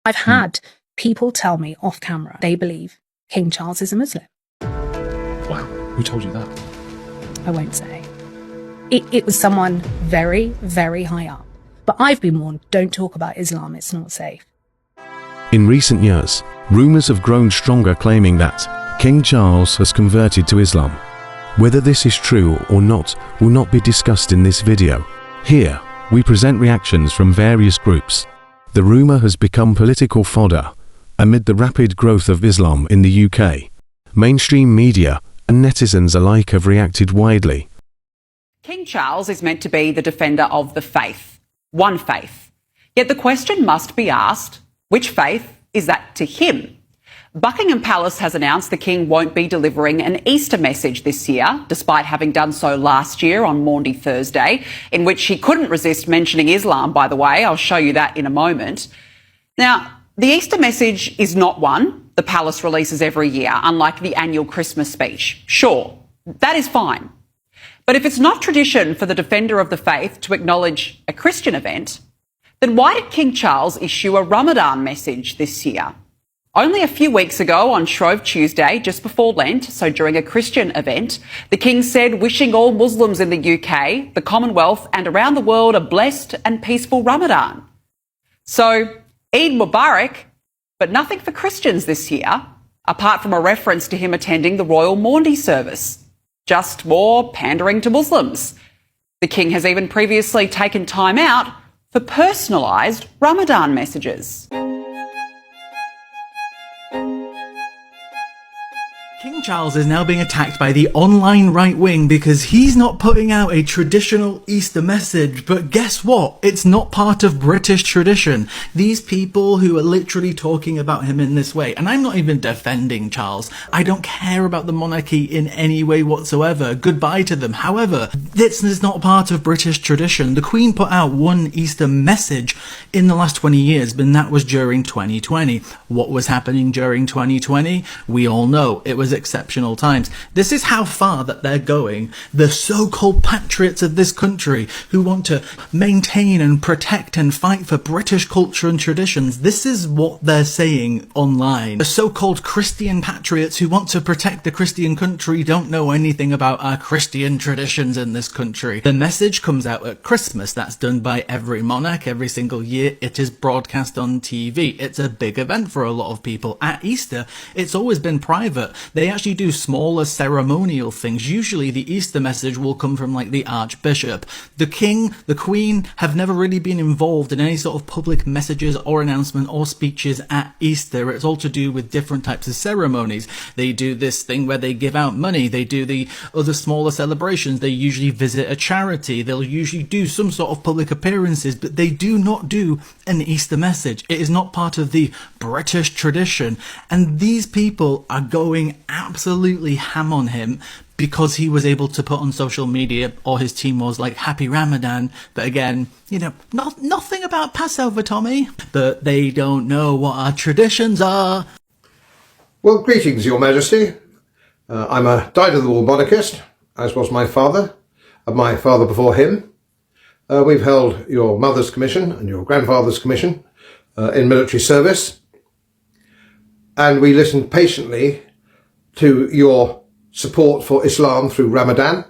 I've had people tell me off camera they believe King Charles is a Muslim. Wow, who told you that? I won't say. It was someone very, very high up. But I've been warned, don't talk about Islam, it's not safe. In recent years, rumours have grown stronger claiming that King Charles has converted to Islam. Whether this is true or not will not be discussed in this video. Here, we present reactions from various groups. The rumour has become political fodder amid the rapid growth of Islam in the UK. Mainstream media and netizens alike have reacted widely. King Charles is meant to be the defender of the faith, one faith. Yet the question must be asked, which faith is that to him? Buckingham Palace has announced the King won't be delivering an Easter message this year, despite having done so last year on Maundy Thursday, in which he couldn't resist mentioning Islam, by the way. I'll show you that in a moment. Now, the Easter message is not one the Palace releases every year, unlike the annual Christmas speech. Sure, that is fine. But if it's not tradition for the defender of the faith to acknowledge a Christian event, then why did King Charles issue a Ramadan message this year? Only a few weeks ago, on Shrove Tuesday, just before Lent, so during a Christian event, the King said wishing all Muslims in the UK, the Commonwealth and around the world a blessed and peaceful Ramadan. So, Eid Mubarak, but nothing for Christians this year, apart from a reference to him attending the Royal Maundy service. Just more pandering to Muslims. The King has even previously taken time out for personalised Ramadan messages. King Charles is now being attacked by the online right wing because he's not putting out a traditional Easter message. But guess what? It's not part of British tradition. These people who are literally talking about him in this way, and I'm not even defending Charles. I don't care about the monarchy in any way whatsoever. Goodbye to them. However, this is not part of British tradition. The Queen put out one Easter message in the last 20 years, but that was during 2020. What was happening during 2020? We all know. It was exceptional times. This is how far that they're going. The so-called patriots of this country who want to maintain and protect and fight for British culture and traditions. This is what they're saying online. The so-called Christian patriots who want to protect the Christian country don't know anything about our Christian traditions in this country. The message comes out at Christmas. That's done by every monarch every single year. It is broadcast on TV. It's a big event for a lot of people. At Easter, it's always been private. They actually do smaller ceremonial things. Usually the Easter message will come from like the Archbishop. The King, the Queen have never really been involved in any sort of public messages or announcement or speeches at Easter. It's all to do with different types of ceremonies. They do this thing where they give out money. They do the other smaller celebrations. They usually visit a charity. They'll usually do some sort of public appearances, but they do not do an Easter message. It is not part of the British tradition. And these people are going absolutely ham on him because he was able to put on social media, or his team was like, Happy Ramadan. But again, you know, nothing about Passover, Tommy. But they don't know what our traditions are. Well, greetings, Your Majesty. I'm a dyed-in-the-wool monarchist, as was my father, and my father before him. We've held your mother's commission and your grandfather's commission in military service. And we listened patiently to your support for Islam through Ramadan.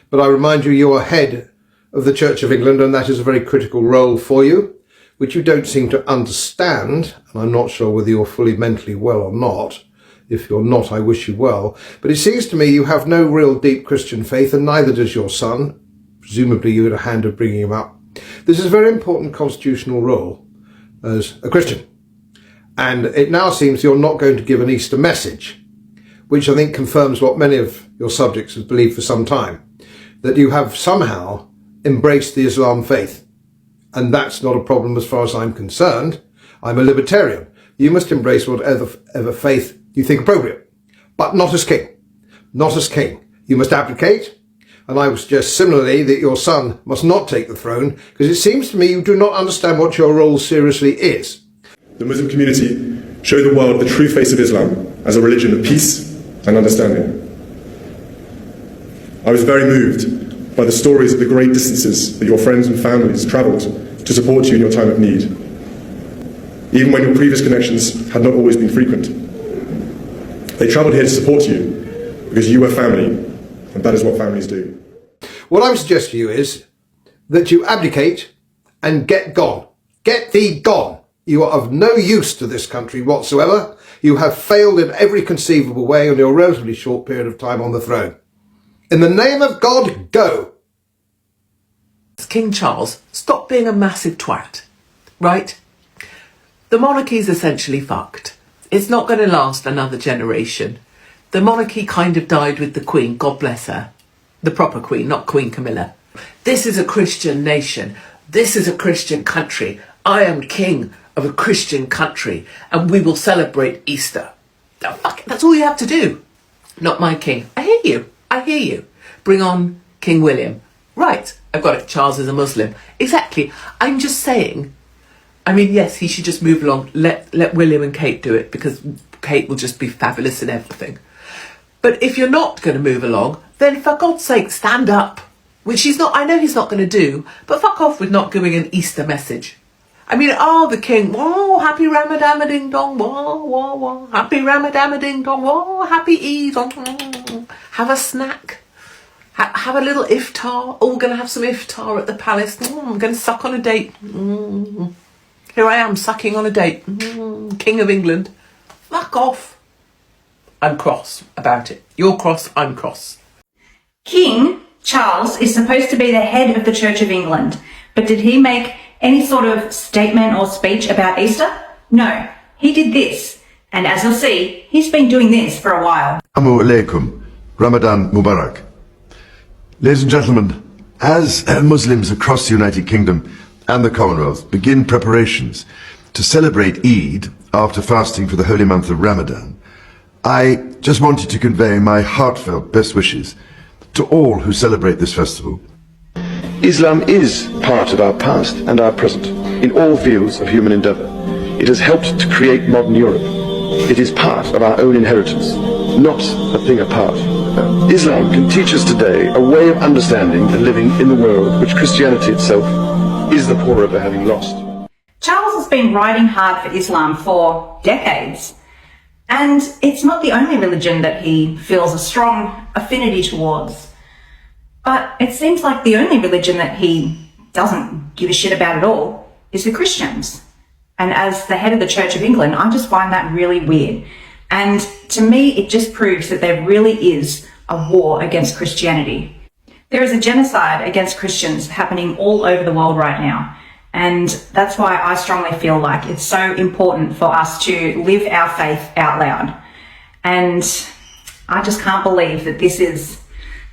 But I remind you, you are head of the Church of England, and that is a very critical role for you, which you don't seem to understand. And I'm not sure whether you're fully mentally well or not. If you're not, I wish you well. But it seems to me you have no real deep Christian faith, and neither does your son. Presumably you had a hand of bringing him up. This is a very important constitutional role as a Christian. And it now seems you're not going to give an Easter message, which I think confirms what many of your subjects have believed for some time, that you have somehow embraced the Islam faith. And that's not a problem as far as I'm concerned. I'm a libertarian. You must embrace whatever faith you think appropriate, but not as king. Not as king. You must abdicate. And I would suggest similarly that your son must not take the throne, because it seems to me you do not understand what your role seriously is. The Muslim community show the world the true face of Islam as a religion of peace and understanding. I was very moved by the stories of the great distances that your friends and families travelled to support you in your time of need. even when your previous connections had not always been frequent. They travelled here to support you because you were family, and that is what families do. What I would suggest to you is that you abdicate and get gone. Get thee gone. You are of no use to this country whatsoever. You have failed in every conceivable way in your relatively short period of time on the throne. In the name of God, go. King Charles, stop being a massive twat, right? The monarchy's essentially fucked. It's not going to last another generation. The monarchy kind of died with the Queen, God bless her. The proper Queen, not Queen Camilla. This is a Christian nation. This is a Christian country. I am king of a Christian country, and we will celebrate Easter. Oh, fuck it, that's all you have to do. Not my king. I hear you. I hear you. Bring on King William. Right, I've got it. Charles is a Muslim. Exactly. I'm just saying, I mean, yes, he should just move along. Let William and Kate do it, because Kate will just be fabulous in everything. But if you're not going to move along, then for God's sake, stand up. Which he's not, I know he's not going to do, but fuck off with not giving an Easter message. I mean, the king, whoa, happy Ramadan ding dong, whoa, whoa, whoa, happy Ramadan ding dong, whoa, happy Eid, have a snack, have a little iftar, we're going to have some iftar at the palace, I'm going to suck on a date, here I am sucking on a date, King of England, fuck off. I'm cross about it. You're cross, I'm cross. King Charles is supposed to be the head of the Church of England, but did he make any sort of statement or speech about Easter? No, he did this. And as you'll see, he's been doing this for a while. Assalamu alaikum. Ramadan Mubarak. Ladies and gentlemen, as Muslims across the United Kingdom and the Commonwealth begin preparations to celebrate Eid after fasting for the holy month of Ramadan, I just wanted to convey my heartfelt best wishes to all who celebrate this festival. Islam is part of our past and our present in all fields of human endeavour. It has helped to create modern Europe. It is part of our own inheritance, not a thing apart. Islam can teach us today a way of understanding and living in the world which Christianity itself is the poorer for having lost. Charles has been riding hard for Islam for decades. And it's not the only religion that he feels a strong affinity towards. But it seems like the only religion that he doesn't give a shit about at all is the Christians. And as the head of the Church of England, I just find that really weird. And to me, it just proves that there really is a war against Christianity. There is a genocide against Christians happening all over the world right now. And that's why I strongly feel like it's so important for us to live our faith out loud. And I just can't believe that this is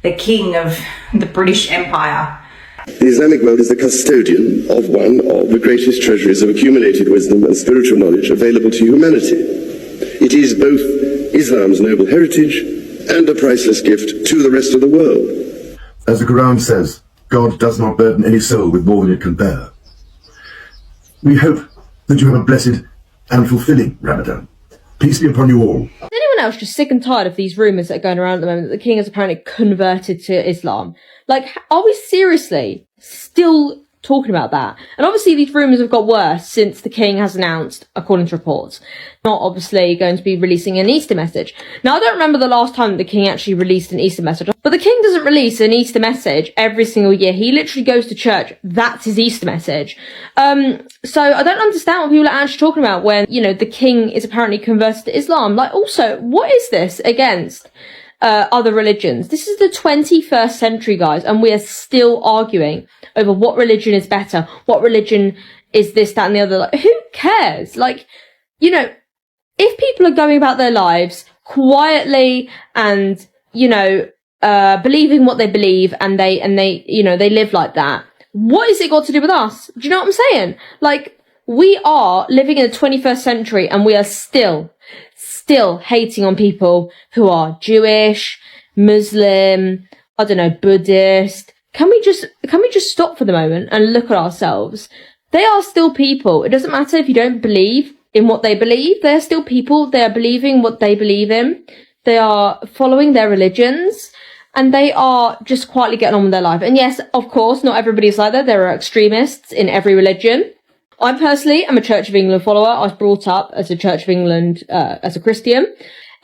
the king of the British Empire. The Islamic world is the custodian of one of the greatest treasuries of accumulated wisdom and spiritual knowledge available to humanity. It is both Islam's noble heritage and a priceless gift to the rest of the world. As the Quran says, God does not burden any soul with more than it can bear. We hope that you have a blessed and fulfilling Ramadan. Peace be upon you all. Is anyone else just sick and tired of these rumours that are going around at the moment that the king has apparently converted to Islam? Like, are we seriously still talking about that? And obviously these rumours have got worse since the king has announced, according to reports, not obviously going to be releasing an Easter message. Now, I don't remember the last time the king actually released an Easter message, but the king doesn't release an Easter message every single year. He literally goes to church. That's his Easter message. So I don't understand what people are actually talking about when, you know, the king is apparently converted to Islam. Like, also, what is this against other religions? This is the 21st century, guys, and we are still arguing over what religion is better, what religion is this, that, and the other. Like, who cares? Like, you know, if people are going about their lives quietly and, you know, believing what they believe and they, you know, they live like that, what has it got to do with us? Do you know what I'm saying? Like, we are living in the 21st century and we are still hating on people who are Jewish, Muslim, I don't know, Buddhist. Can we just stop for the moment and look at ourselves? They are still people. It doesn't matter if you don't believe in what they believe. They are still people. They are believing what they believe in. They are following their religions and they are just quietly getting on with their life. And yes, of course, not everybody's like that. There are extremists in every religion. I personally am a Church of England follower. I was brought up as a Church of England, as a Christian.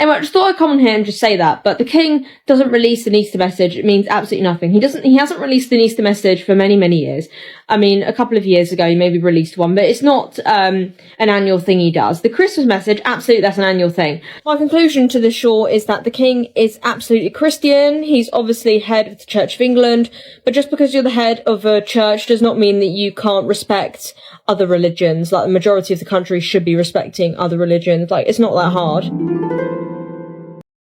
Anyway, I just thought I'd come on here and just say that. But the King doesn't release an Easter message. It means absolutely nothing. He hasn't released an Easter message for many, many years. I mean, a couple of years ago, he maybe released one, but it's not, an annual thing he does. The Christmas message, absolutely, that's an annual thing. My conclusion to this short is that the King is absolutely Christian. He's obviously head of the Church of England, but just because you're the head of a church does not mean that you can't respect other religions. Like, the majority of the country should be respecting other religions. Like, it's not that hard.